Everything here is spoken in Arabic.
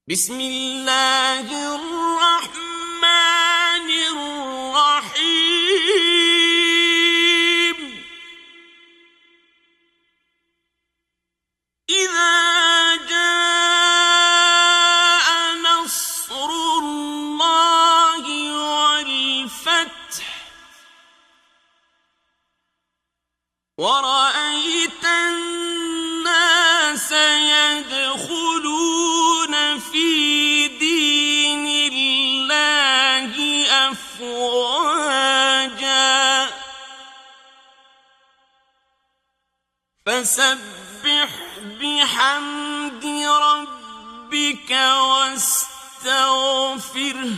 بسم الله الرحمن الرحيم إذا جاء نصر الله والفتح ورأيت الناس يدخلون في دين الله أفواجا فسبح بحمد ربك واستغفره